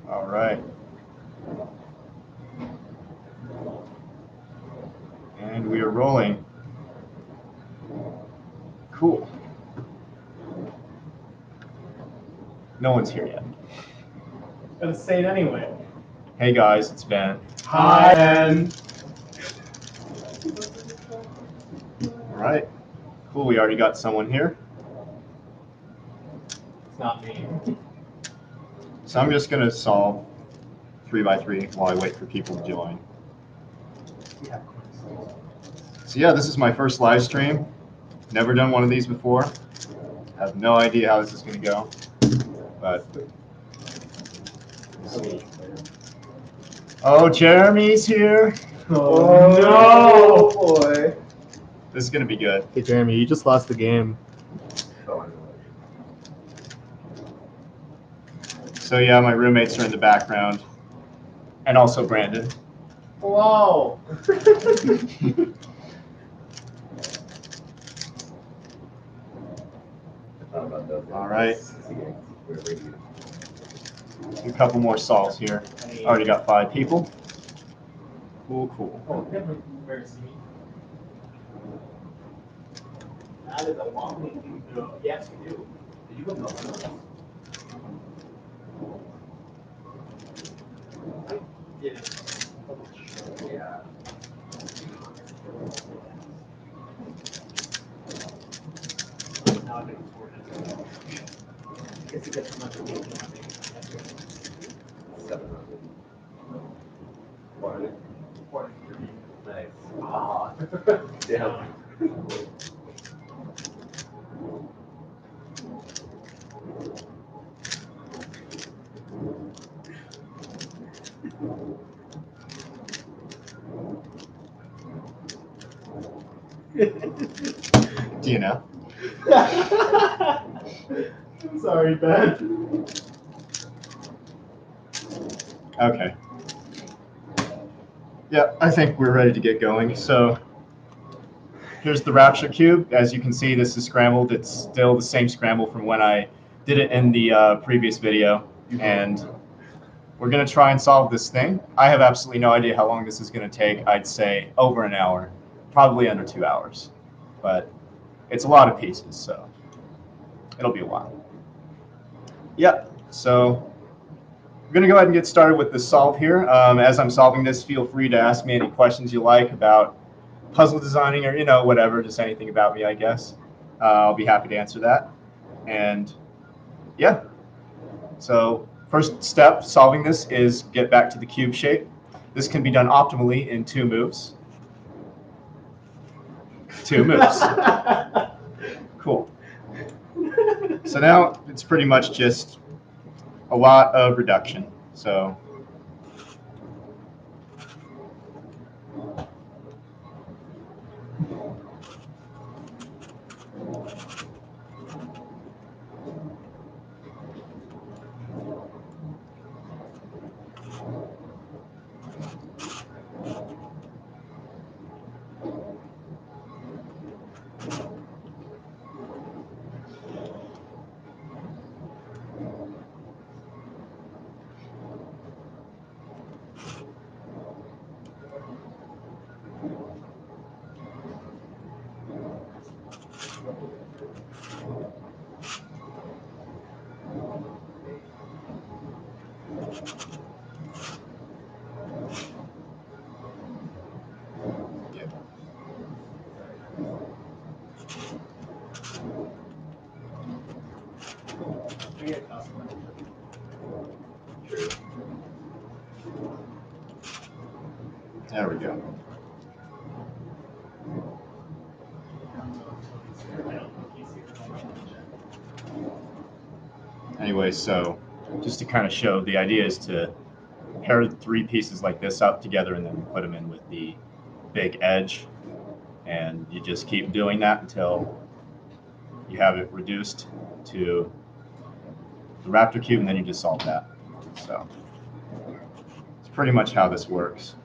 All right. And we are rolling. Cool. No one's here yet. Gotta say it anyway. Hey guys, it's Ben. Hi, Ben. All right. Cool, we already got someone here. It's not me. So I'm just going to solve 3x3 while I wait for people to join. So yeah, this is my first live stream. Never done one of these before. Have no idea how this is going to go. But oh, Jeremy's here. Oh, no, boy. This is going to be good. Hey Jeremy, you just lost the game. So yeah, my roommates are in the background. And also Brandon. Whoa. All right. A couple more solves here. Already got 5 people. Cool, cool. Oh, definitely embarrassing me. That is a long thing to do. Yes, you do. Did you go to Yeah. Now I think I guess you get too much of it. 700. 403. Nice. Ah. Yeah. Do you know? I'm sorry, Ben. Okay. Yeah, I think we're ready to get going. So here's the Rapture cube. As you can see, this is scrambled. It's still the same scramble from when I did it in the previous video. And we're going to try and solve this thing. I have absolutely no idea how long this is going to take. I'd say over an hour, probably under 2 hours. But it's a lot of pieces, so it'll be a while. Yep, so we're going to go ahead and get started with the solve here. As I'm solving this, feel free to ask me any questions you like about puzzle designing or, whatever, just anything about me, I guess. I'll be happy to answer that. And yeah, so first step solving this is get back to the cube shape. This can be done optimally in 2 moves. 2 moves. Cool. So now it's pretty much just a lot of reduction. So there we go. Anyway, so just to kind of show, the idea is to pair 3 pieces like this up together and then put them in with the big edge. And you just keep doing that until you have it reduced to the Rapture cube, and then you just solve that. So it's pretty much how this works.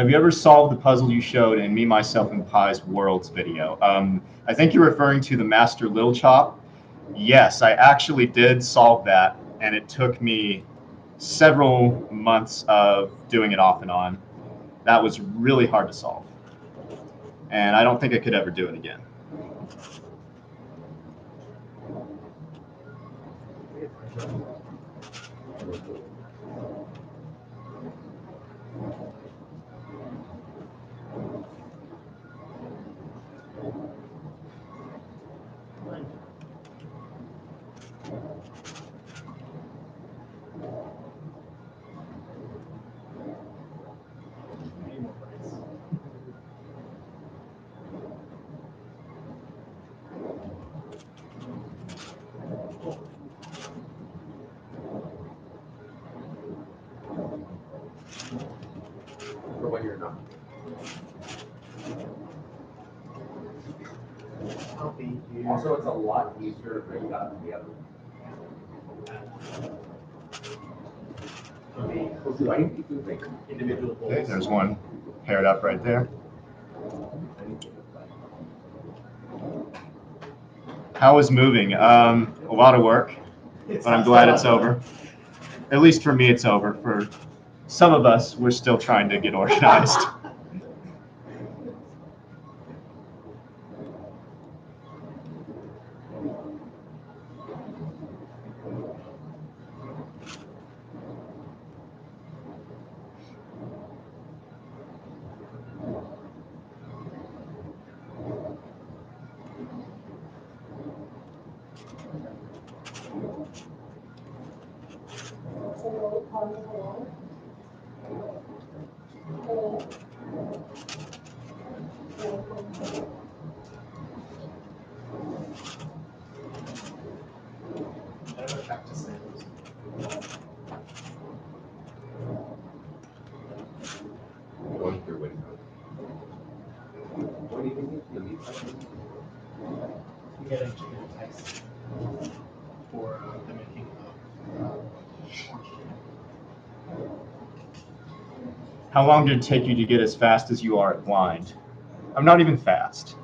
Have you ever solved the puzzle you showed in Me, Myself, and Pi's Worlds video? I think you're referring to the Master Lil Chop. Yes, I actually did solve that, and it took me several months of doing it off and on. That was really hard to solve, and I don't think I could ever do it again. For when you're not. Oh, thank you. Also, it's a lot easier to bring that together. Do I need to make individual goals? Okay, there's one paired up right there. How is moving? A lot of work, but I'm glad it's over. At least for me, it's over. For some of us, we're still trying to get organized. Going through window. What do you think the meat You get a chicken text for the making of orange chicken. How long did it take you to get as fast as you are at blind? I'm not even fast.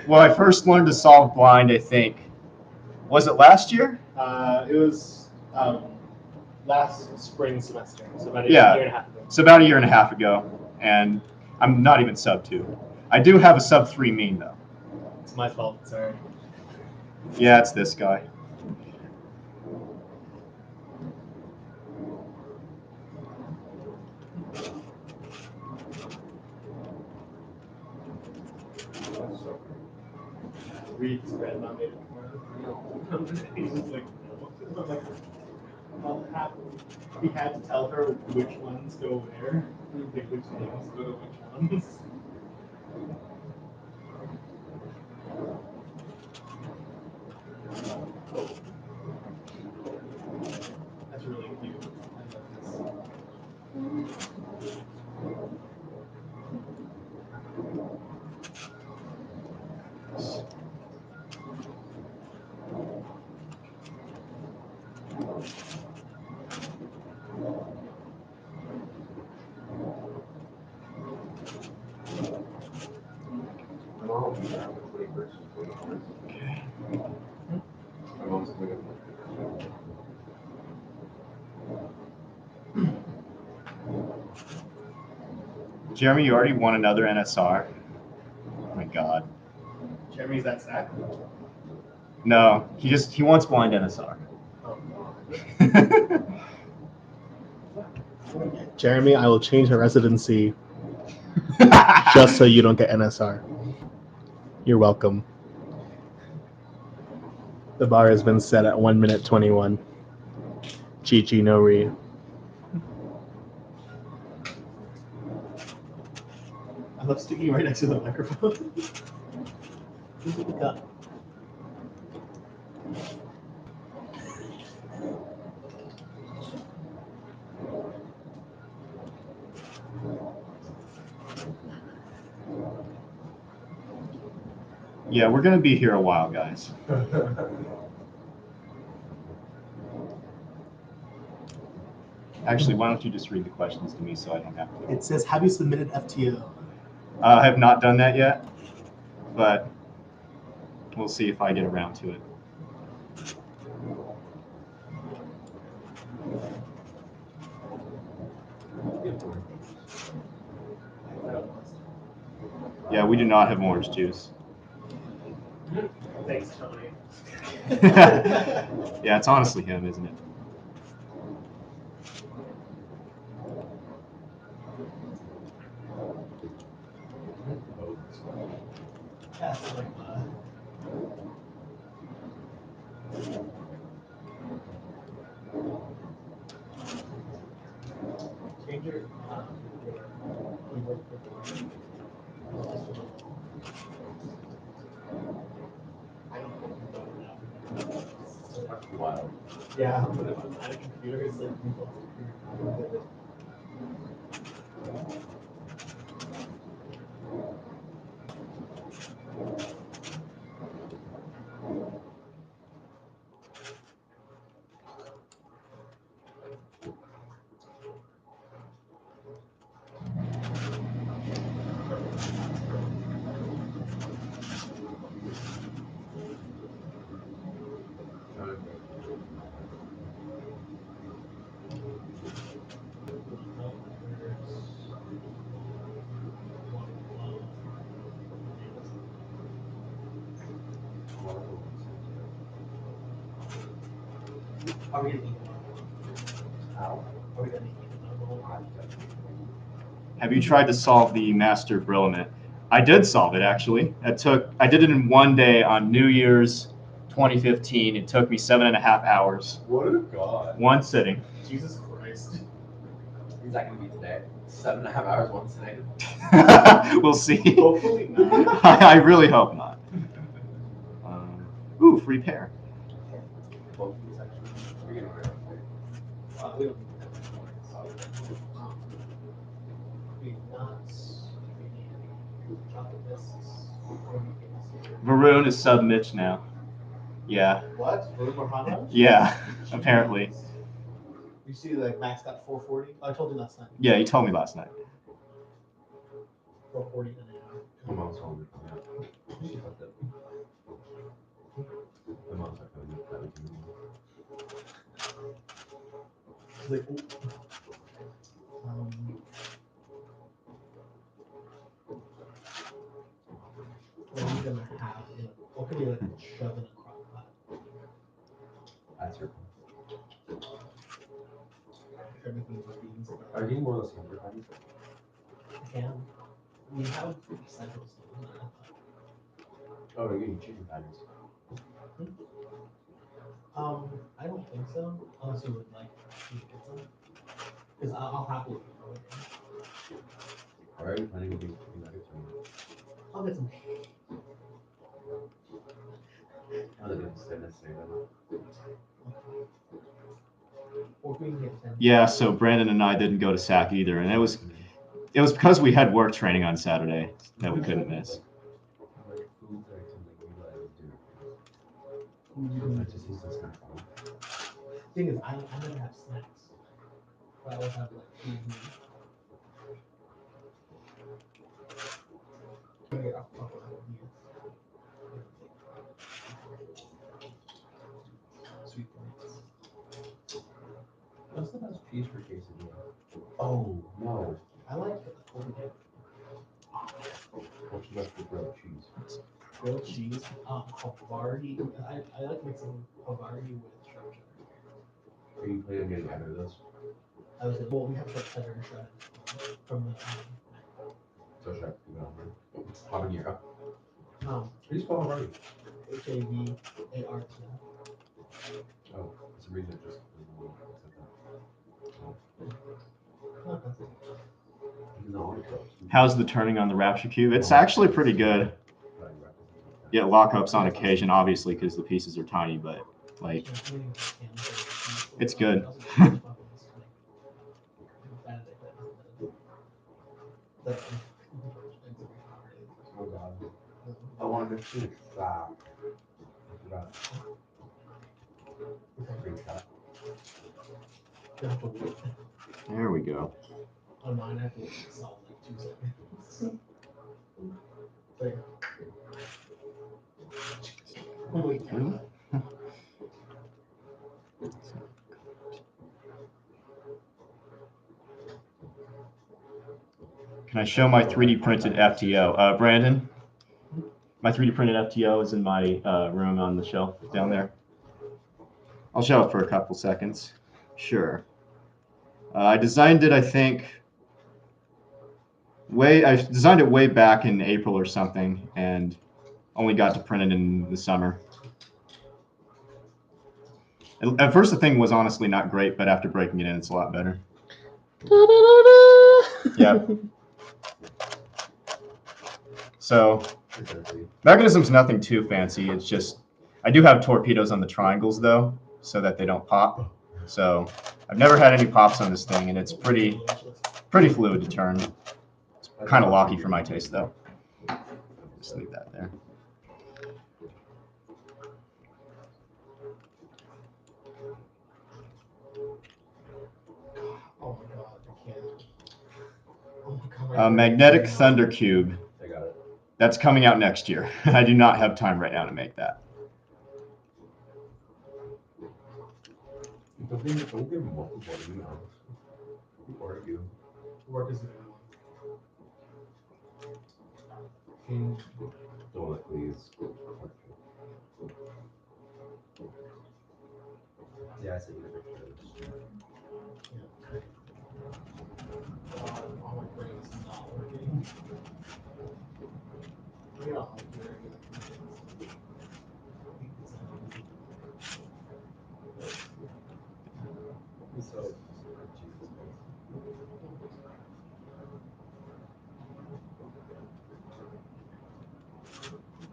Well, I first learned to solve blind, I think. Was it last year? It was last spring semester, so about a Yeah. year and a half ago. It's about a year and a half ago, and I'm not even sub 2. I do have a sub 3 mean, though. It's my fault, sorry. Yeah, it's this guy. Reed spread not made it for him. He's just like, no. I'm like, well, we had to tell her which ones go where, like which names go to which ones. That's really cute. I love this. Tomorrow will be around the 21st and 21st. Okay. My mom's coming up with Jeremy, you already won another NSR. Oh my god. Jeremy's that sack? No, he wants blind NSR. Oh, Jeremy, I will change her residency just so you don't get NSR. You're welcome. The bar has been set at 1 minute 21. Chi no re. I love sticking right next to the microphone. Look at the cup. Yeah, we're gonna be here a while, guys. Actually, why don't you just read the questions to me so I don't have to? It says, have you submitted FTO? I have not done that yet, but we'll see if I get around to it. Yeah, we do not have orange juice. Thanks, Tony. Yeah, it's honestly him, isn't it? That's like change your keyboard for I don't know. That's wild. Yeah, but if I'm at a computer, it's like default computer. Are we gonna eat How? Are we gonna eat the whole Have you tried to solve the master brilliant? I did solve it actually. I did it in one day on New Year's 2015. It took me 7.5 hours. What a god. One sitting. Jesus Christ. Is that going to be today? 7.5 hours, one sitting? We'll see. Hopefully not. I really hope not. Ooh, free pair. Both of these actually. We're getting right up there. We don't need Big nuts. Chocolate discs. Varun is sub Mitch now. Yeah. What? Blue Mohana? Yeah, apparently. You see, like, maxed out 440? Oh, I told you last night. Yeah, you told me last night. 440 an hour. My mom's home with me. She fucked up. My mom's not coming with that anymore. She's like, ooh. What are you gonna have? What can you like shove in a crock pot? That's your Everything with beans. Are you getting more of those hamburger patties? I can. We have essentials. Oh, you're getting chicken patties. I don't think so. Unless you would like to get some. Because I'll happily go again. Are you planning on getting chicken nuggets or not? I'll get some. Oh, they didn't say necessary then. Or we can get 10. Yeah, so Brandon and I didn't go to SAC either, and it was because we had work training on Saturday that we couldn't miss. Like foods that I can like utilize as dinner. That just seems like snack time. Thing is, I never have snacks. But I always have like food. Sweet points. What's the best cheese for quesadilla? Oh, no. I like overnight. What's the best for grilled cheese? Grilled cheese, Havarti. I like mixing Havarti with sharp cheddar. Are you planning on getting either of those? I was like, well, we have sharp cheddar and shredded from the So should I keep it on there? Habanero. How do you spell Havarti? HAVART. Oh, for some reason it just doesn't accept that. No, How's the turning on the Rapture Cube? It's actually pretty good. Yeah, lockups on occasion, obviously, because the pieces are tiny, but like, it's good. Oh god. I wanted to finish that. I forgot. Screenshot. You have to wait. There we go. On mine, I have to wait solid like 2 seconds. There you go. Wait, Really? Can I show my 3D printed FTO? Brandon, my 3D printed FTO is in my room on the shelf down there. I'll show it for a couple seconds. Sure. I designed it, I think, I designed it way back in April or something, and only got to print it in the summer. At first, the thing was honestly not great, but after breaking it in, it's a lot better. Yeah. So, mechanism's nothing too fancy. It's just, I do have torpedoes on the triangles though, so that they don't pop. So, I've never had any pops on this thing, and it's pretty fluid to turn. It's kind of locky for my taste though. Just leave that there. Oh my god, I can't. Oh my god, Magnetic Thunder Cube. I got it. That's coming out next year. I do not have time right now to make that. Don't get multiple emails. Who are you? Work is doing one. Don't please. Yeah, I said you the picture. Oh, my brain is not working. You know, like, very good. So, Jesus Christ.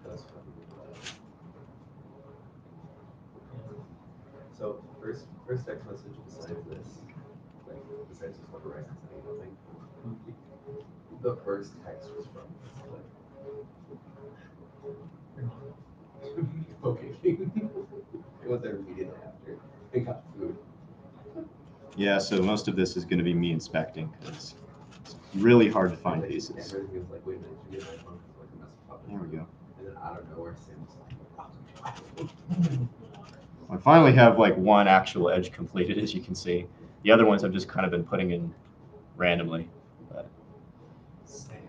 That's funny. So, first text message besides this, like, besides just what Horizon saying nothing, the first text was from this, like, okay. It was there immediately after. They got food. Yeah, so most of this is going to be me inspecting, because it's really hard to find pieces. Everything was like, wait a minute, did you get my phone? It's like a mess of There we go. And then out of nowhere, Sam was like, I finally have like one actual edge completed, as you can see. The other ones I've just kind of been putting in randomly. But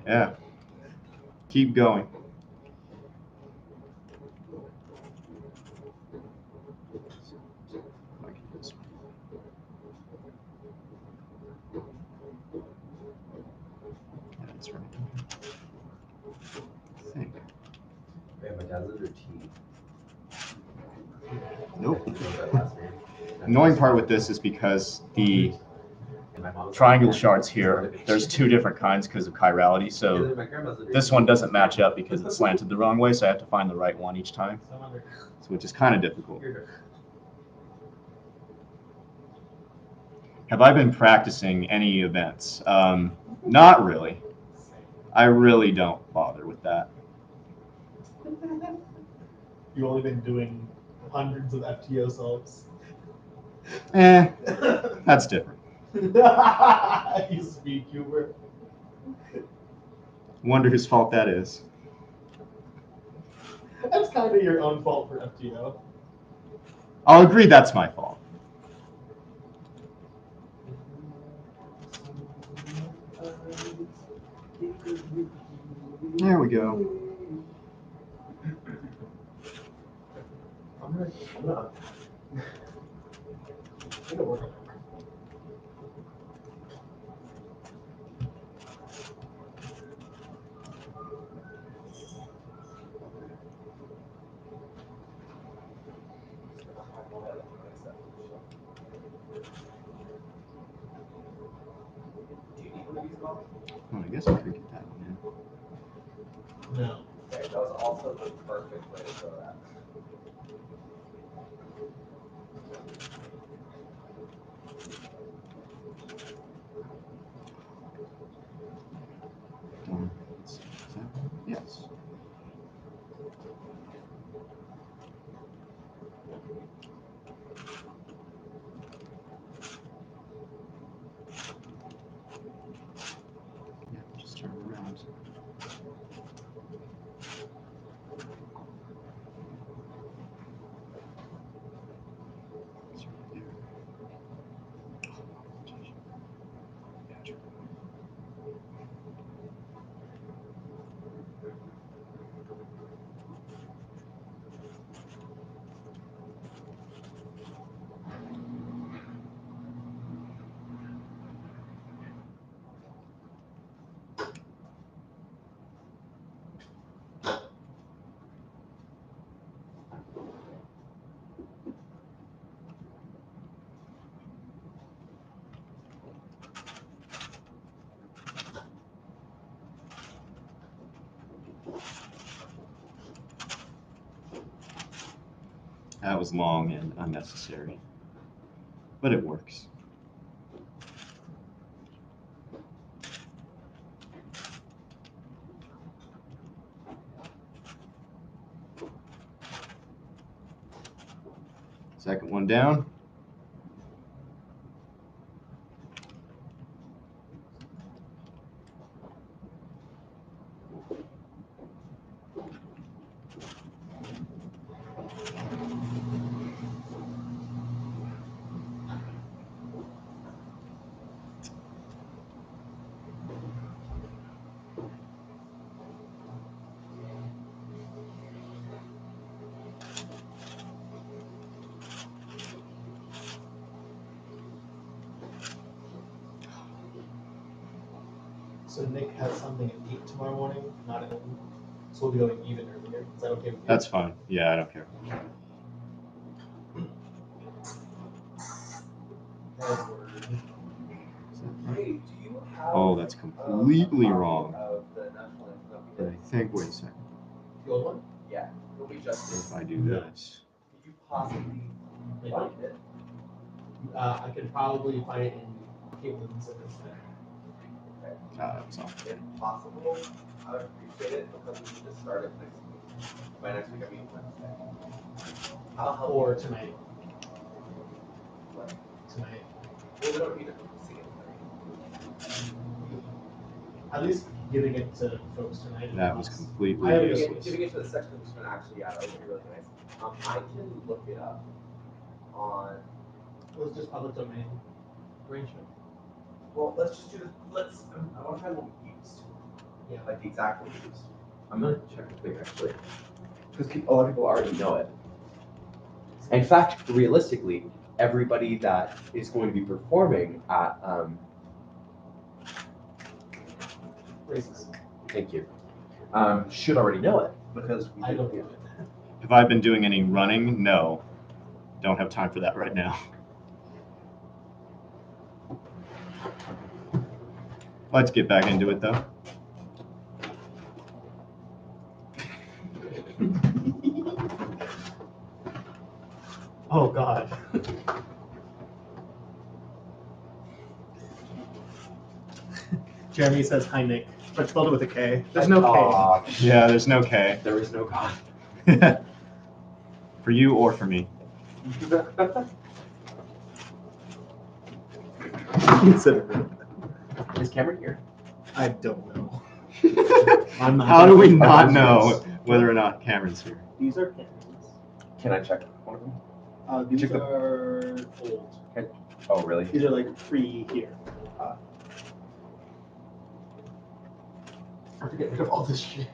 yeah, keep going. That's right. I think. man, my dad's under tea. Nope. He knows that last name. Annoying part with this is because the And my mom's triangle like, shards here, there's two different kinds because of chirality. And So then my grandma's under this tea. one doesn't match up because it's slanted the wrong way, so I have to find the right one each time, which is kind of difficult. Have I been practicing any events? Not really. I really don't bother with that. You've only been doing hundreds of FTO solves. That's different. You speed cuber. Wonder whose fault that is. That's kind of your own fault for FTO. I'll agree that's my fault. There we go. I'm not. It'll work. Do you need one of these bottles? Oh, I guess I could get that one in. No. Okay, that was also the perfect way to throw that. Let's see, is that one? Yes. That was long and unnecessary, but it works. Second one down. So Nick has something at 8 tomorrow morning, not at 11. So we'll be going even earlier. Is that okay with you? That's fine. Yeah, I don't care. Edward. Hey, do you have? Oh, that's completely a copy wrong. Of the national anthem that But we I did? think, wait a second. The old one? Yeah, that we just If did. I do this, Did you possibly Maybe. find it? I could probably find it in Caitlin's if it's there. that's all. If possible, I would appreciate it because we need to start it next week. By next week, I mean Wednesday. I'll help Or you. tonight. What? Tonight. Well, we don't need to see it tonight. At least giving it to folks tonight. That was completely I have useless. Giving it to the section who's going to actually add, that would be really nice. I can look it up on. It was just public domain arrangement. Well, let's just do this. I want to find what we used. Yeah. Like the exact what we used. I'm gonna check the thing actually, because a lot of people already know it. In fact, realistically, everybody that is going to be performing at Races. thank you, should already know it because we I don't did get it. Have I been doing any running? No. Don't have time for that right now. Let's get back into it though. Oh God. Jeremy says hi Nick, but spelled it with a K. There's no K. Yeah, there's no K. There is no God. For you or for me. Is Cameron here? I don't know. How do we not know whether or not Cameron's here? These are pins. Can I check one of them? These Check the- are old. Oh, really? These are like pre here. I have to get rid of all this shit.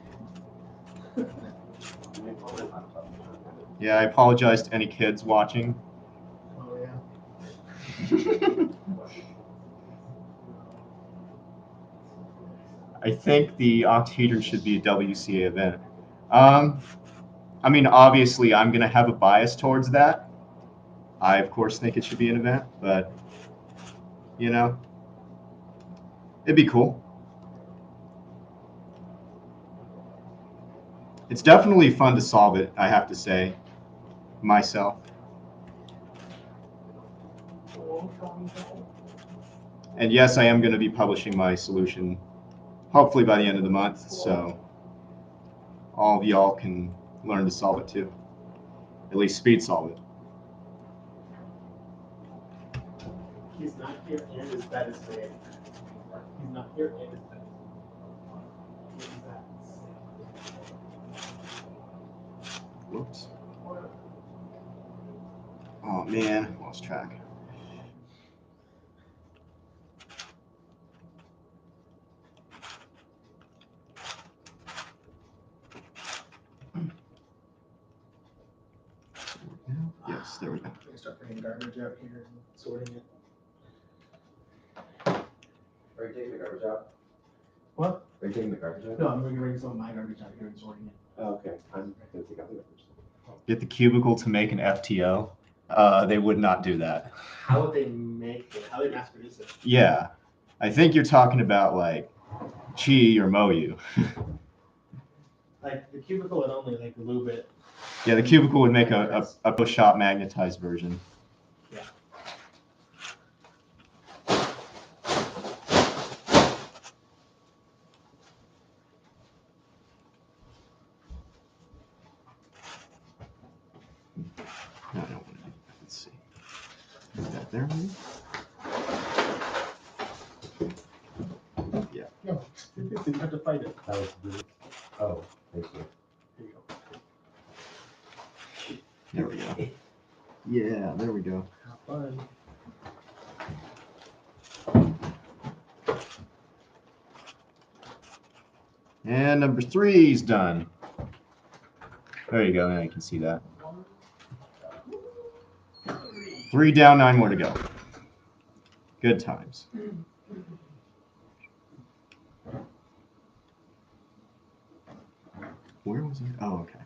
Yeah, I apologize to any kids watching. Oh yeah. I think the octahedron should be a WCA event. I mean, obviously, I'm going to have a bias towards that. I, of course, think it should be an event, but, you know, it'd be cool. It's definitely fun to solve it, I have to say, myself. And yes, I am going to be publishing my solution hopefully by the end of the month, so all of y'all can learn to solve it too. At least speed solve it. He's not here and his bed is made. He's not here and his bed is made. Whoops. Oh man, lost track. Yes, there we go. I'm gonna start bringing garbage out here and sorting it. Are you taking the garbage out? What? Are you taking the garbage out? No, I'm gonna bring some of my garbage out here and sorting it. Oh, okay. I'm gonna take out the garbage. Get the cubicle to make an FTO. They would not do that. How would they make it? How would they mass produce it? Yeah, I think you're talking about like Chi or Moyu. Like the cubicle would only like lube it Yeah, the cubicle would make a push-shot magnetized version. Yeah. No, I don't want to. Let's see. Is that there? Maybe? No, you have to fight it. That was the. Oh, thank you. There you go. There we go. Yeah, there we go. Have fun. And number 3 is done. There you go. Now you can see that. 3 down, 9 more to go. Good times. Where was it? Oh, okay.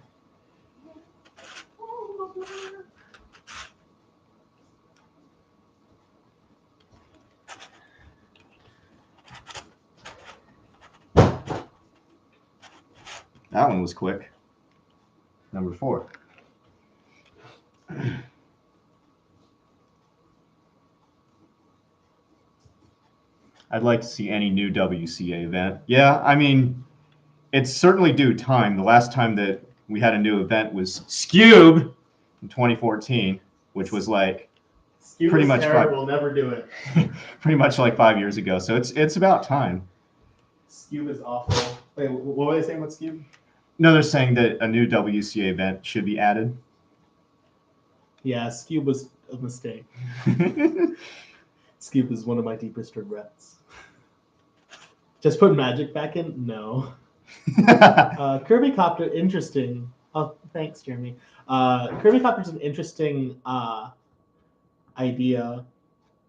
That one was quick. Number 4. I'd like to see any new WCA event. Yeah, I mean, it's certainly due time. The last time that we had a new event was Scube in 2014, which was like pretty much We'll never do it. pretty much like 5 years ago. So it's about time. Scube is awful. Wait, what were they saying with Scube? No, they're saying that a new WCA event should be added. Yeah, Scube was a mistake. Scube is one of my deepest regrets. Just put magic back in? No. Kirby Copter, interesting. Oh, thanks, Jeremy. Kirby Copter's an interesting idea.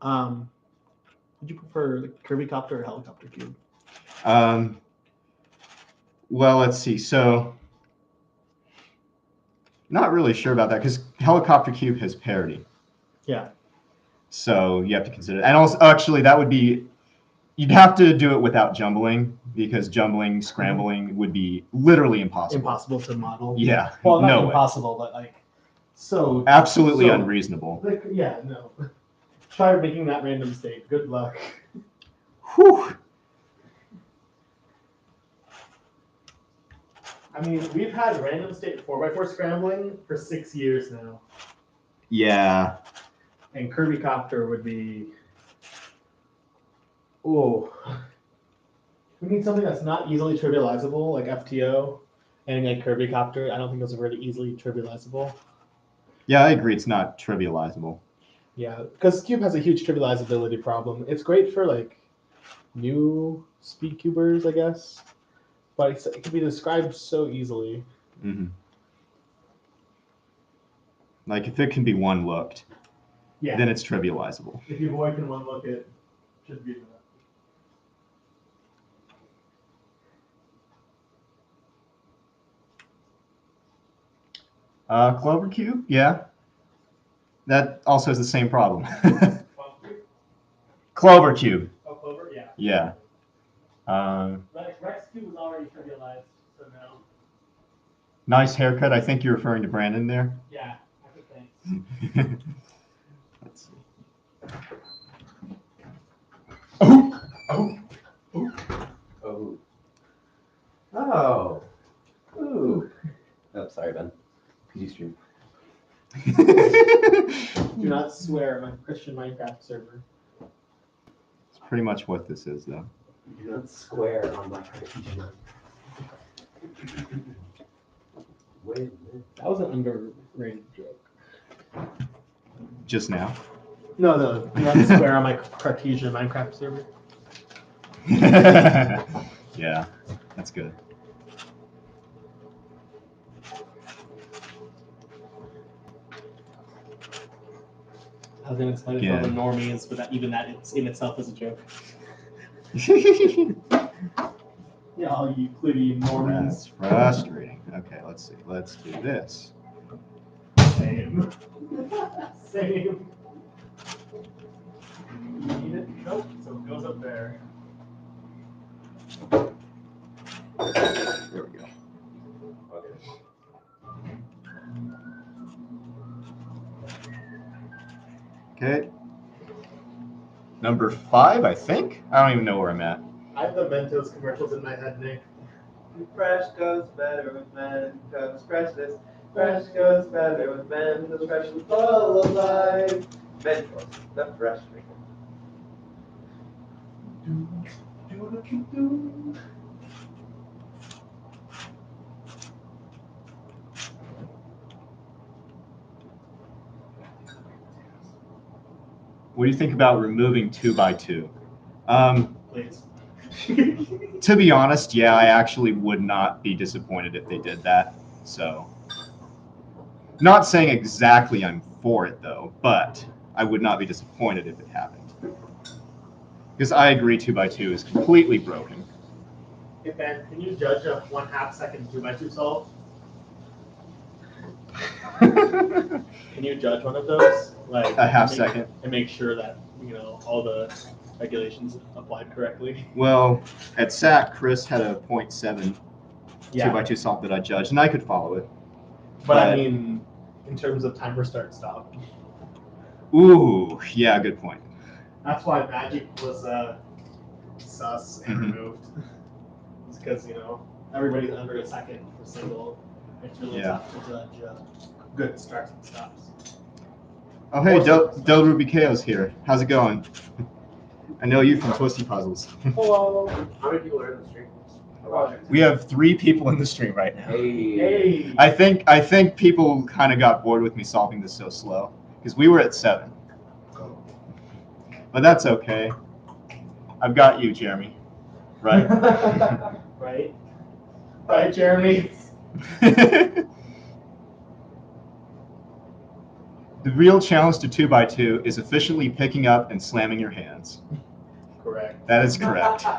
Would you prefer the Kirby Copter or Helicopter Cube? Well, let's see. So, not really sure about that because Helicopter Cube has parity. Yeah. So you have to consider. And also, actually, that would be. You'd have to do it without jumbling because jumbling, scrambling would be literally impossible. Impossible to model. Yeah. Well, not no impossible, but like so. Absolutely so, unreasonable. Like, yeah, no. Try making that random state. Good luck. Whew. I mean, we've had random state 4x4 scrambling for 6 years now. Yeah. And Kirby Copter would be. Oh. We need something that's not easily trivializable, like FTO, and like Kirby Copter. I don't think those are really easily trivializable. Yeah, I agree. It's not trivializable. Yeah, because Cube has a huge trivializability problem. It's great for like new speed cubers, I guess, but it can be described so easily. Mm-hmm. Like if it can be one looked, Yeah. then it's trivializable. If you avoid can one look, it should be enough. Clover Cube, yeah. That also has the same problem. Clover Cube. Oh, Clover, yeah. Yeah. Rex Cube was already trivialized, so no. Nice haircut. I think you're referring to Brandon there. Yeah, I think thanks. Let's see. Oh! Oh! Oh. Oh. Ooh. Oh, sorry, Ben. PG stream. Do not swear on a Christian Minecraft server. It's pretty much what this is, though. Do not square on my Cartesian. Wait a minute. That was an underrated joke. Just now. No, do not swear on my Cartesian Minecraft server. Yeah, that's good. I was gonna explain it Yeah. for the normies, but that, even that it's in itself is a joke. Yeah, all you Euclidean That's normies. frustrating. Okay, let's see. Let's do this. Same. Same. You need it? Nope. So it goes up there. There we go. Okay. Okay. Number 5, I think. I don't even know where I'm at. I have the Mentos commercials in my head, Nick. Fresh goes better with Mentos. Freshness. Fresh goes better with Mentos. Fresh and full of life. Mentos, the fresh maker. What do you think about removing 2x2? Please. To be honest, yeah, I actually would not be disappointed if they did that. So, not saying exactly I'm for it though, but I would not be disappointed if it happened. Because I agree 2x2 is completely broken. Hey Ben, can you judge a 1/2 second 2x2 solve? Can you judge one of those? Like A half make- second. And make sure that, all the regulations applied correctly. Well, at SAC, Chris had a 0.7 Yeah. 2x2 solve that I judged, and I could follow it. But I but- mean, in terms of timer start stop. Ooh, yeah, good point. That's why Magic was sus and Mhm. removed. It's because, everybody's under a second for single. It's really Yeah. tough to judge good starts and stops. Oh, hey, Del Rubicao's here. How's it going? I know you from Twisty Puzzles. Hello. How many people are in the stream? We have 3 people in the stream right now. Hey. Hey. I think people kind of got bored with me solving this so slow because we were at 7. But that's okay. I've got you, Jeremy. Right? Right? Right, Jeremy? The real challenge to 2x2 is efficiently picking up and slamming your hands. Correct. That is correct. Nice.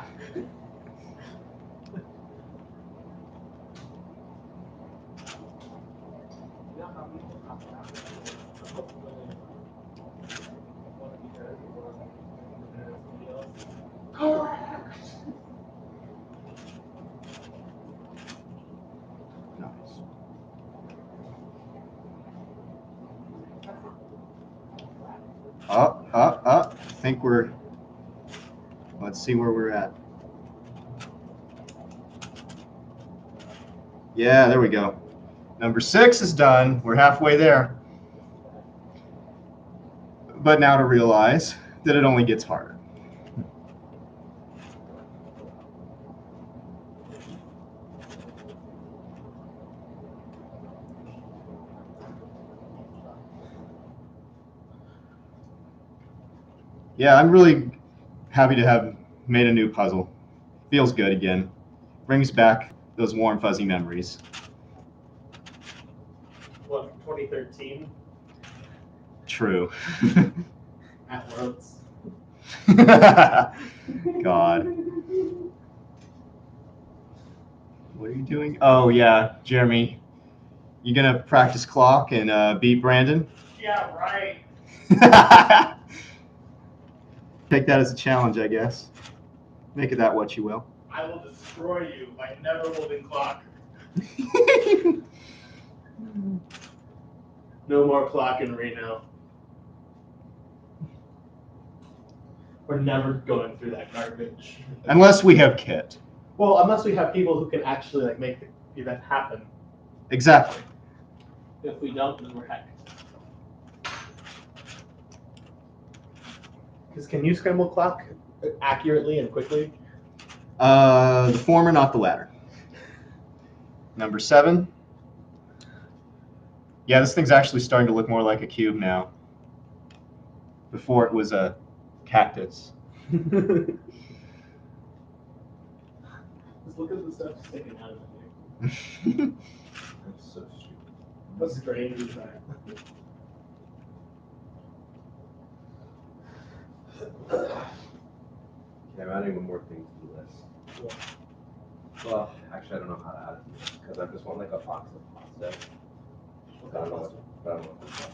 Up. I think we're. Let's see where we're at. Yeah, there we go. Number 6 is done. We're halfway there. But now to realize that it only gets harder. Yeah, I'm really happy to have made a new puzzle. Feels good again. Brings back those warm, fuzzy memories. What, 2013 True. at Worlds? God. What are you doing? Oh, yeah, Jeremy. You gonna practice clock and beat Brandon? Yeah, right. Take that as a challenge, I guess. Make it that what you will. I will destroy you by never holding clock. No more clock in Reno. We're never going through that garbage. Unless we have Kit. Well, unless we have people who can actually make the event happen. Exactly. If we don't, then we're hecked. Because can you scramble clock accurately and quickly? The former, not the latter. Number 7. Yeah, this thing's actually starting to look more like a cube now. Before it was a cactus. Just look at the stuff sticking out of it. That's so stupid. How strange is that? Okay, I'm adding one more thing to the list. Well, actually, I don't know how to add it because I just want like a box of pasta. I don't know what this is.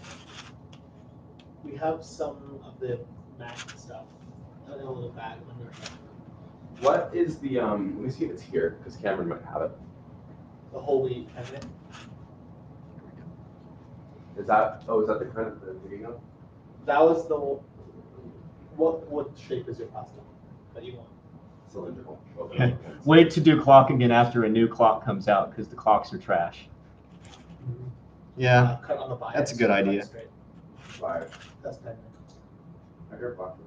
We have some of the Mac stuff in a little bag under. What is the let me see if it's here because Cameron might have it. The holy pendant. Is that the kind of the video? That was the. What shape is your pasta that you want? Cylindrical. Wait to do clock again after a new clock comes out because the clocks are trash. Yeah, Cut on the bias. that's a good idea. Straight. 5. That's 10. I heard block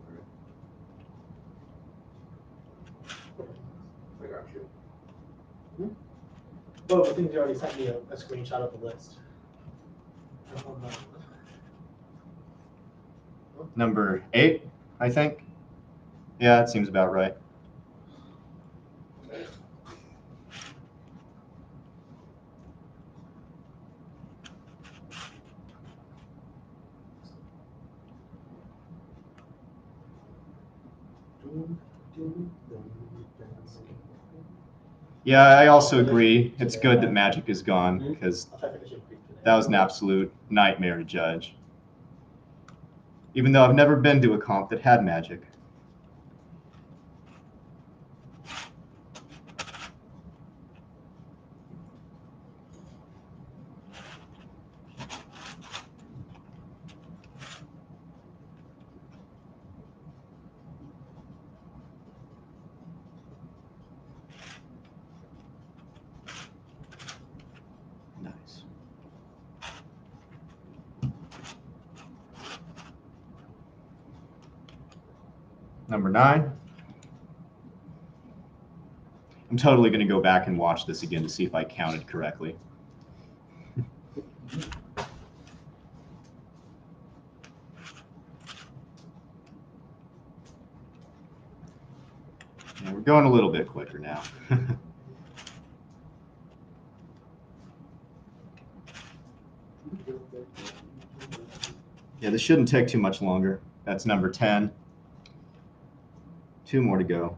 for 3. I got you. Well, the things you already sent me a screenshot of the list. Oh, no. Number 8, I think. Yeah, that seems about right. Yeah, I also agree. It's good that Magic is gone because I'll try finishing quick today. that was an absolute nightmare to judge. Even though I've never been to a comp that had Magic. Nice. Number 9. I'm totally going to go back and watch this again to see if I counted correctly. Yeah, we're going a little bit quicker now. Yeah, this shouldn't take too much longer. That's number 10. 2 more to go.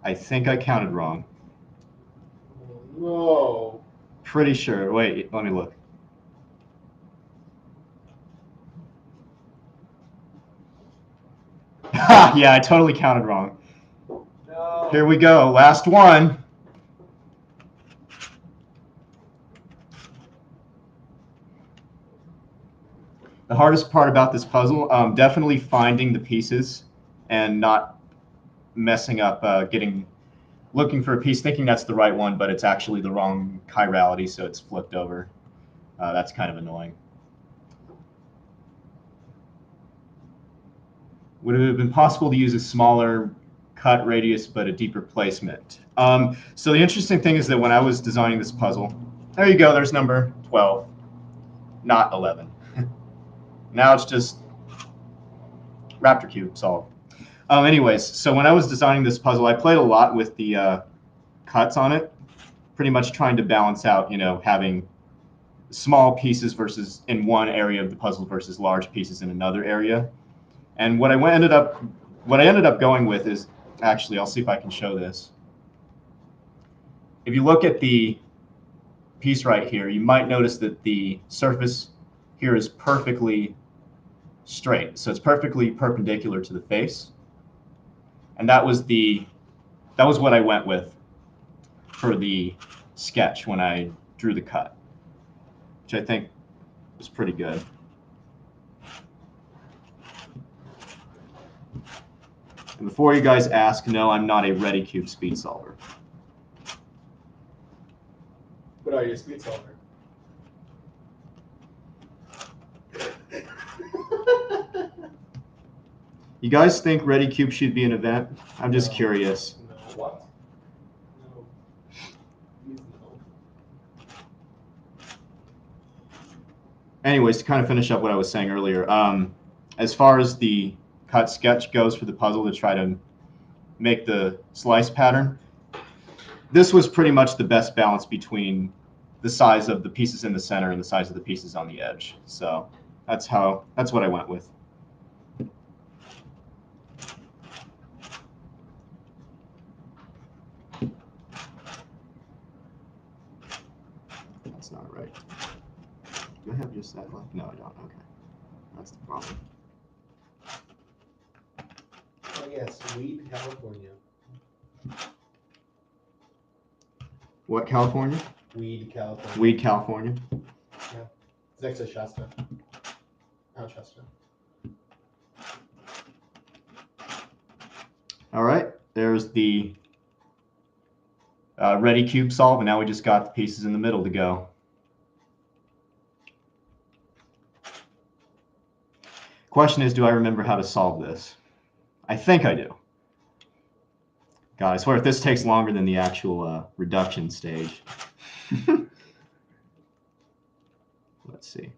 I think I counted wrong. No. Pretty sure. Wait, let me look. Yeah, I totally counted wrong. No. Here we go. Last one. The hardest part about this puzzle, definitely finding the pieces and not messing up, looking for a piece, thinking that's the right one, but it's actually the wrong chirality, so it's flipped over. That's kind of annoying. Would it have been possible to use a smaller cut radius but a deeper placement? So the interesting thing is that when I was designing this puzzle, there you go, there's number 12, not 11. Now it's just Rapture Cube solved. Anyways, so when I was designing this puzzle, I played a lot with the cuts on it, pretty much trying to balance out, having small pieces versus in one area of the puzzle versus large pieces in another area. And what I ended up going with is, actually, I'll see if I can show this. If you look at the piece right here, you might notice that the surface here is perfectly straight. So it's perfectly perpendicular to the face. And that was what I went with for the sketch when I drew the cut, which I think was pretty good. And before you guys ask, no, I'm not a ready cube speed solver. What are your speed solver? You guys think ready cube should be an event? I'm just curious. No. What? No. Please no. Anyways, to kind of finish up what I was saying earlier, as far as the cut sketch goes for the puzzle to try to make the slice pattern, this was pretty much the best balance between the size of the pieces in the center and the size of the pieces on the edge. So that's what I went with. That's not right. Do I have just that left? No, I don't. Okay. That's the problem. Oh yes, Weed, California. What California? Weed, California. Weed, California. It's next to Shasta. Oh, Shasta. All right, there's the ready cube solve, and now we just got the pieces in the middle to go. Question is, do I remember how to solve this? I think I do. God, I swear if this takes longer than the actual reduction stage. Let's see.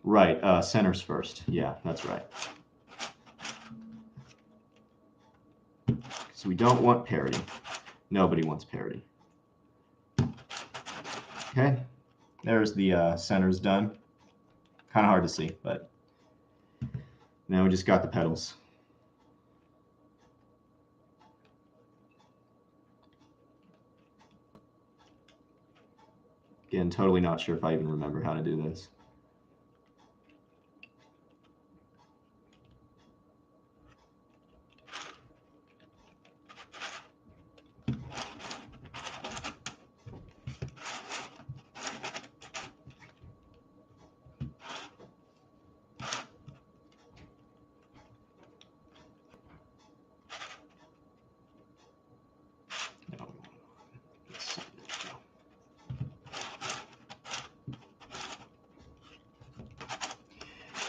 Right, centers first. Yeah, that's right. So we don't want parity. Nobody wants parity. Okay, there's the centers done. Kind of hard to see, but now we just got the petals. Again, totally not sure if I even remember how to do this.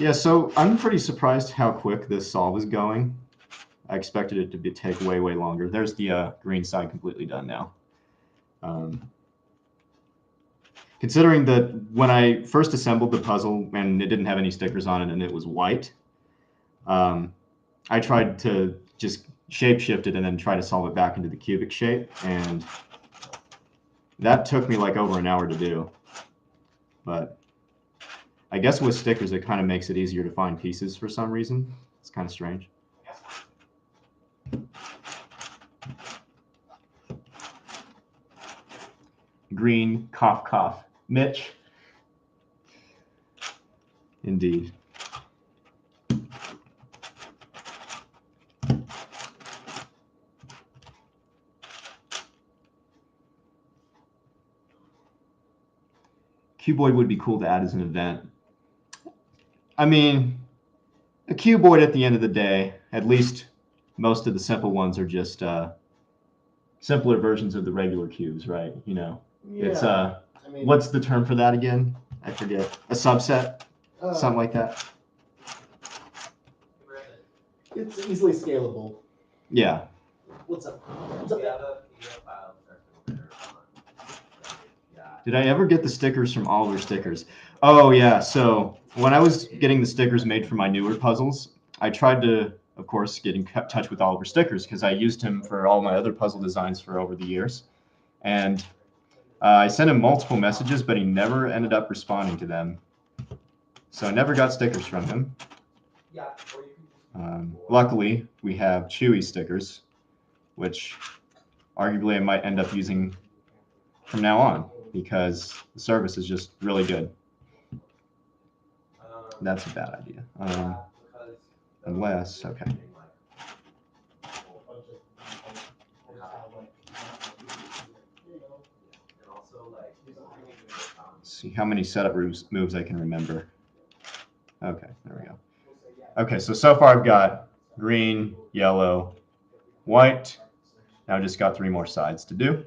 Yeah, so I'm pretty surprised how quick this solve is going. I expected it to take way, way longer. There's the green side completely done now. Considering that when I first assembled the puzzle and it didn't have any stickers on it and it was white, I tried to just shape-shift it and then try to solve it back into the cubic shape, and that took me like over an hour to do. But I guess with stickers, it kind of makes it easier to find pieces for some reason. It's kind of strange. Green, cough, cough. Mitch. Indeed. Cuboid would be cool to add as an event. I mean, a cuboid at the end of the day, at least most of the simple ones are just simpler versions of the regular cubes, right? You know, Yeah. it's I mean, what's the term for that again? I forget. A subset, something like that. It's easily scalable. Yeah. What's up? What's up? Did I ever get the stickers from Oliver Stickers? Oh yeah. So when I was getting the stickers made for my newer puzzles, I tried to, of course, get in touch with Oliver Stickers because I used him for all my other puzzle designs for over the years. And I sent him multiple messages, but he never ended up responding to them. So I never got stickers from him. Luckily, we have Chewy stickers, which arguably I might end up using from now on because the service is just really good. That's a bad idea. Unless, okay. Let's see how many setup moves I can remember. Okay, there we go. Okay, so far I've got green, yellow, white. Now I just got 3 more sides to do.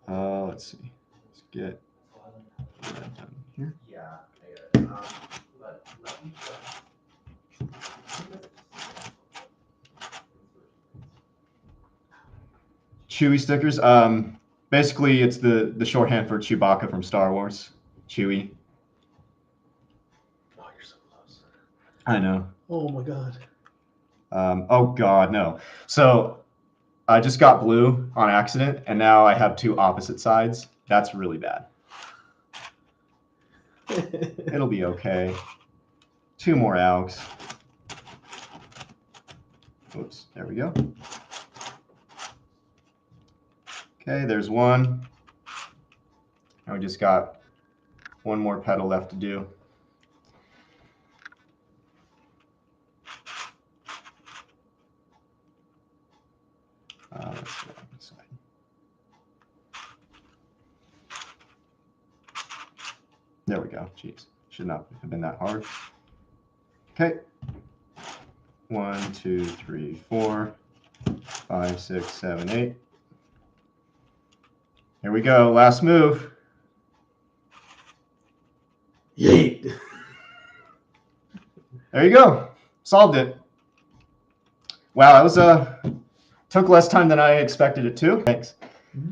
Let's see. Let's get that done here. Chewy stickers. Basically, it's the shorthand for Chewbacca from Star Wars. Chewy. Oh, you're so close. I know. Oh my god. Oh god, no. So I just got blue on accident, and now I have 2 opposite sides. That's really bad. It'll be okay. 2 more alks. Oops, there we go. Okay, there's 1. Now we just got 1 more petal left to do. There we go. Jeez, should not have been that hard. Okay. 1, 2, 3, 4, 5, 6, 7, 8. Here we go. Last move. Yeet. There you go. Solved it. Wow, that was took less time than I expected it to. Thanks.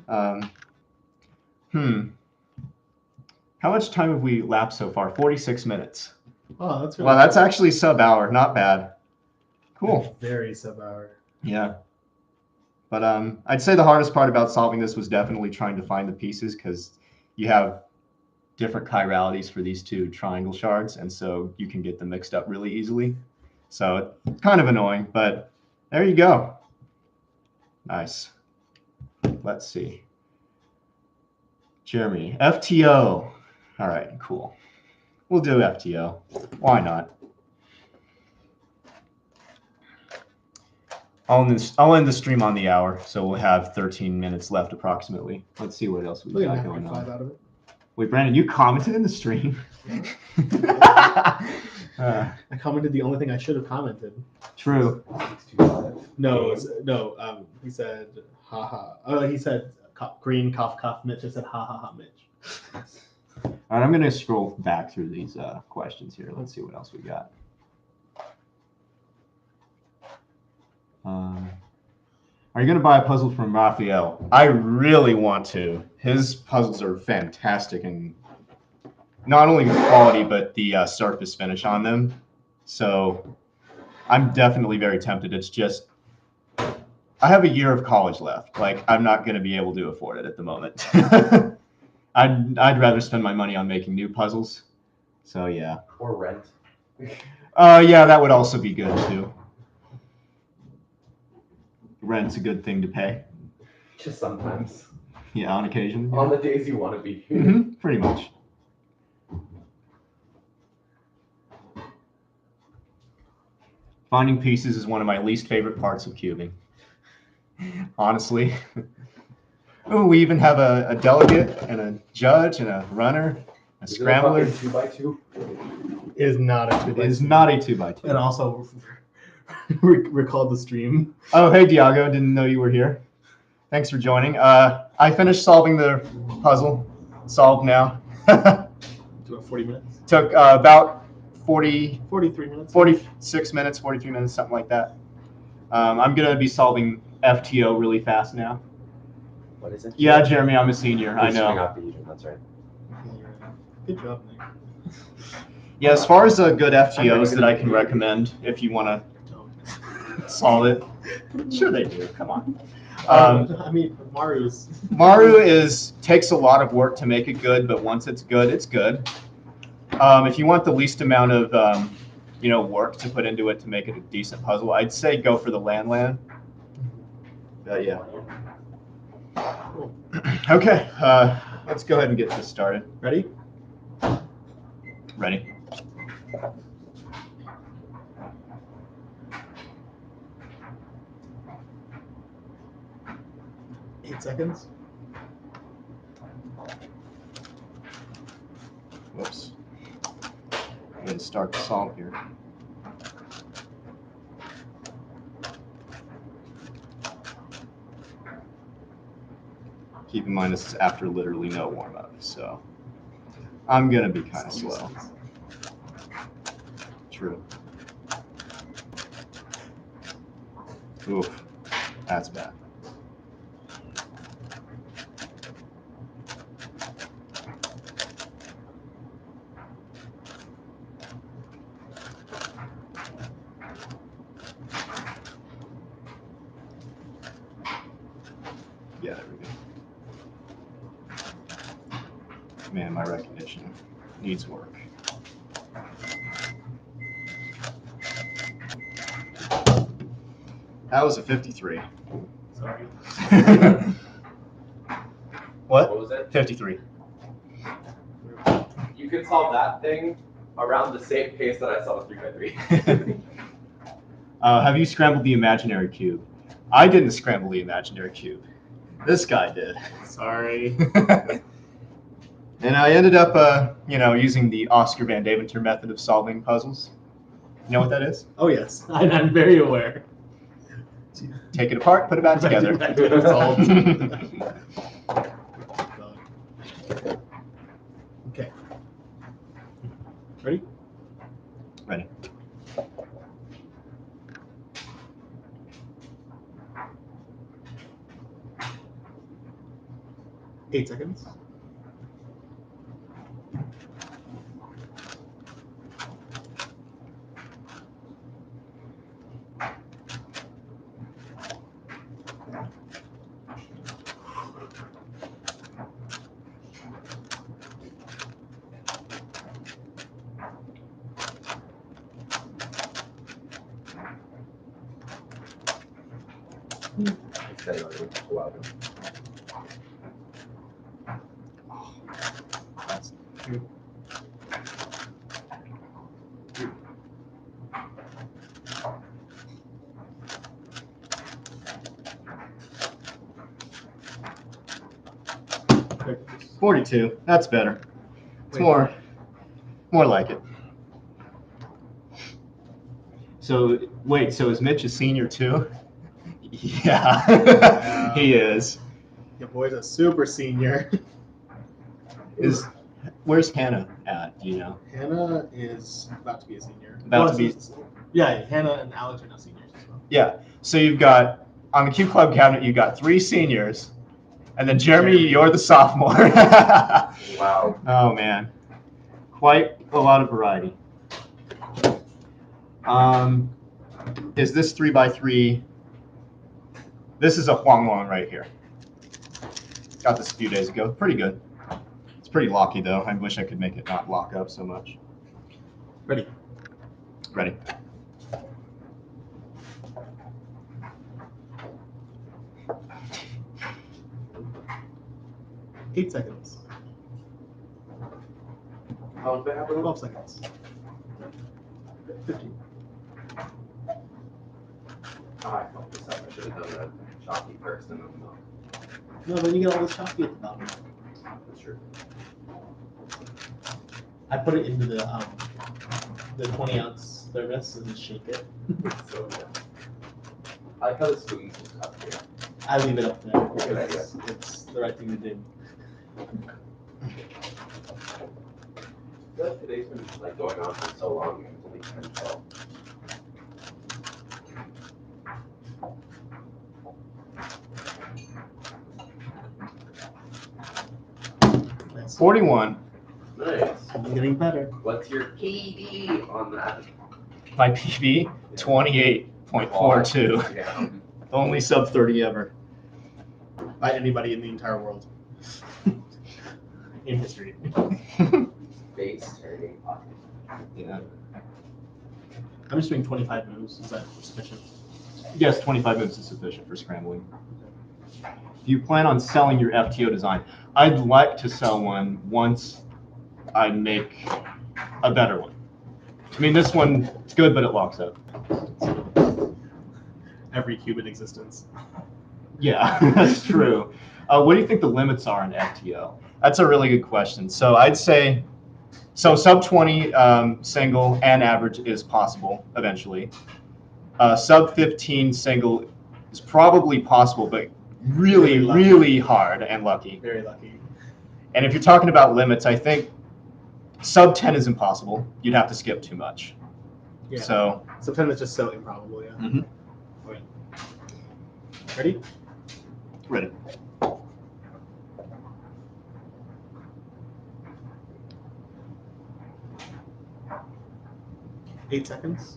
How much time have we lapsed so far? 46 minutes. Oh, that's really Wow, that's cool. actually sub-hour. Not bad. Cool. Very sub-hour. Yeah. But I'd say the hardest part about solving this was definitely trying to find the pieces, because you have different chiralities for these two triangle shards, and so you can get them mixed up really easily. So it's kind of annoying, but there you go. Nice. Let's see. Jeremy, FTO. All right, cool. We'll do FTO. Why not? I'll end the stream on the hour, so we'll have 13 minutes left approximately. Let's see what else we Look got at going 5 on. out of it. Wait, Brandon, you commented in the stream? I commented the only thing I should have commented. True. 625. No, he said, haha. Oh, he said, green, cough, cough. Mitch, I said, ha, ha, ha, Mitch. All right, I'm going to scroll back through these questions here. Let's see what else we got. Are you going to buy a puzzle from Raphael? I really want to. His puzzles are fantastic, and not only the quality, but the surface finish on them. So I'm definitely very tempted. It's just, I have a year of college left. Like, I'm not going to be able to afford it at the moment. I'd rather spend my money on making new puzzles. So yeah. Or rent. Yeah, that would also be good too. Rent's a good thing to pay. Just sometimes. Yeah, on occasion. On the days you want to be. Pretty much. Finding pieces is one of my least favorite parts of cubing. Honestly. Oh, we even have a delegate and a judge and a runner, a Is it scrambler. fucking 2x2? It is not a 2x2. It is not a 2x2. And also, recalled the stream. Oh, hey, Diago. Didn't know you were here. Thanks for joining. I finished solving the puzzle. Solved now. About 40 minutes. Took about 43 minutes. 46 minutes, 43 minutes, something like that. I'm going to be solving FTO really fast now. What is it? Yeah, Jeremy, I'm a senior. I know. Out the Asian, that's right. Good job, Nick. Yeah, as far as good FTOs that I can recommend, if you want to solve it. Sure they do. Come on. I mean, Maru takes a lot of work to make it good, but once it's good, it's good. If you want the least amount of work to put into it to make it a decent puzzle, I'd say go for the Lan. Yeah. Cool. Okay, let's go ahead and get this started. Ready? Ready. Eight seconds. Whoops. I'm going to start the solve here. Keep in mind this is after literally no warm-up, so I'm going to be kind of slow. True. Oof, that's bad. Yeah, there we go. Man, my recognition needs work. That was a 53. Sorry. What? What was it? 53. You could solve that thing around the same pace that I saw the 3x3. Have you scrambled the imaginary cube? I didn't scramble the imaginary cube. This guy did. Sorry. And I ended up, using the Oscar Van Deventer method of solving puzzles. You know what that is? Oh yes, I'm very aware. Take it apart, put it back together. Solved. Okay. Ready? Ready. Eight seconds. That's two. Okay. 42. That's better. It's Wait. more like it. So wait, so is Mitch a senior too? Yeah, he is. Your boy's a super senior. Where's Hannah at? Do you know? Hannah is about to be a senior. About to be. Yeah, Hannah and Alex are now seniors as well. Yeah. So you've got on the Q Club cabinet, you've got 3 seniors, and then Jeremy, you're the sophomore. Wow. Oh man, quite a lot of variety. Is this 3x3? This is a Huang Wang right here. Got this a few days ago. Pretty good. It's pretty locky though. I wish I could make it not lock up so much. Ready. Ready. Eight seconds. How long did that happen? 12 seconds. 15. Oh, I fucked this up. I should have done the chalky first and then the milk. No, then you get all the chalky at the bottom. That's true. I put it into the 20-ounce thermos and just shake it. So good. I like how the spoons is up here. I leave it up there. Good idea. It's the right thing to do. I feel like today's been like going on for so long and it's only 10:12. Nice. 41. Nice. I'm getting better. What's your KD on that? My PB 28.42. Yeah. Only sub 30 ever. By anybody in the entire world. In history. Base turning pocket. Yeah. I'm just doing 25 moves. Is that sufficient? Yes, 25 moves is sufficient for scrambling. If you plan on selling your FTO design, I'd like to sell one once I make a better one. I mean, this one, it's good, but it locks up. Every cube in existence. Yeah, that's true. What do you think the limits are in FTO? That's a really good question. So I'd say, sub 20 single and average is possible eventually. Sub 15 single is probably possible, but really, really hard and lucky. Very lucky. And if you're talking about limits, I think sub 10 is impossible. You'd have to skip too much. Yeah. So, Sometimes it's just so improbable, yeah. mhm. Okay. Ready? Ready. Eight seconds.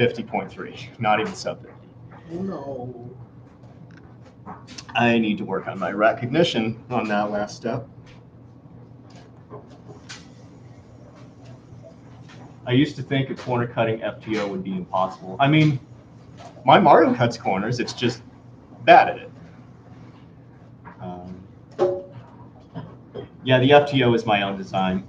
50.3, not even sub 50. No. I need to work on my recognition on that last step. I used to think a corner cutting FTO would be impossible. I mean, my Mario cuts corners, it's just bad at it. Yeah, the FTO is my own design.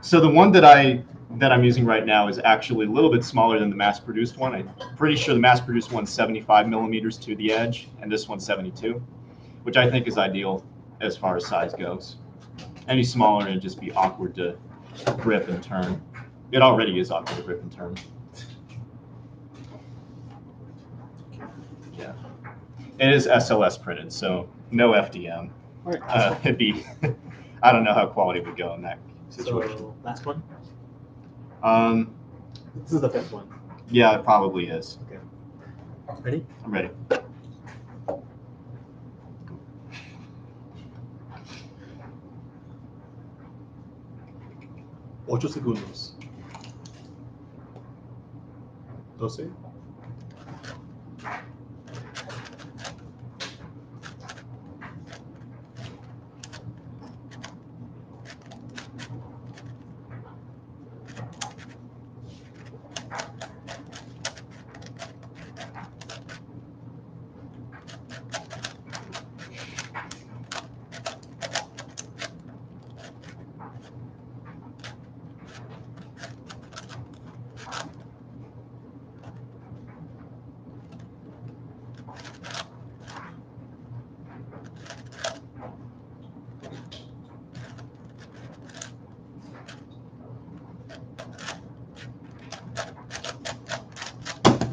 So the one that I'm using right now is actually a little bit smaller than the mass-produced one. I'm pretty sure the mass-produced one's 75 millimeters to the edge, and this one's 72, which I think is ideal as far as size goes. Any smaller, it'd just be awkward to grip and turn. It already is awkward to grip and turn. Yeah, it is SLS printed, so no FDM. All right. It'd be, I don't know how quality would go in that situation. So last one. This is the fifth one. Yeah, it probably is. Okay. Ready? I'm ready. 8 segundos. 12.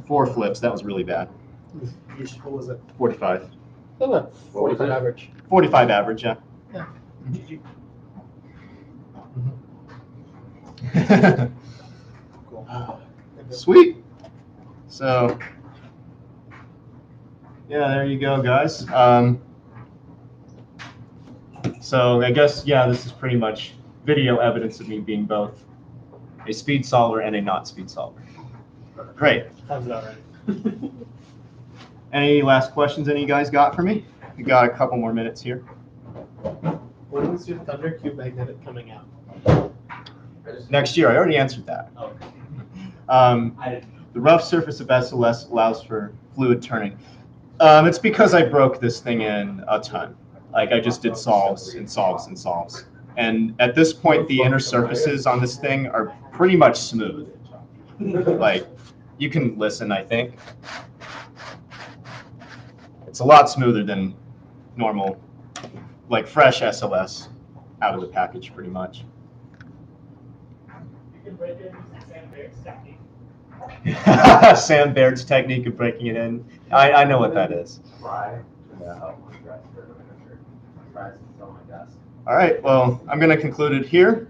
4 flips. That was really bad. What was it? 45. 45 average. 45 average, yeah. Yeah. Cool. Sweet. So, yeah, there you go, guys. So I guess, yeah, this is pretty much video evidence of me being both a speed solver and a not speed solver. Great. Sounds about right. Any last questions any of you guys got for me? We got a couple more minutes here. When is your Thunder Cube magnetic coming out? Next year, I already answered that. Oh, The rough surface of SLS allows for fluid turning. It's because I broke this thing in a ton. Like I just did solves and solves and solves. And at this point, the inner surfaces on this thing are pretty much smooth. Like you can listen, I think. It's a lot smoother than normal, like fresh SLS out of the package, pretty much. You can break it using Sam Baird's technique. Sam Baird's technique of breaking it in. I know what that is. Try. Yeah. Try to sell my desk. All right, well, I'm going to conclude it here.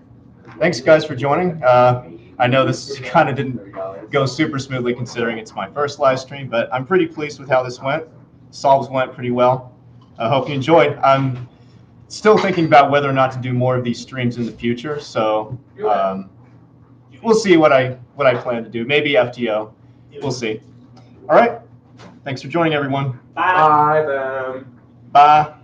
Thanks, guys, for joining. I know this kind of didn't go super smoothly considering it's my first live stream, but I'm pretty pleased with how this went. Solves went pretty well. I hope you enjoyed. I'm still thinking about whether or not to do more of these streams in the future, so we'll see what I plan to do. Maybe FTO. We'll see. All right. Thanks for joining, everyone. Bye, them. Bye.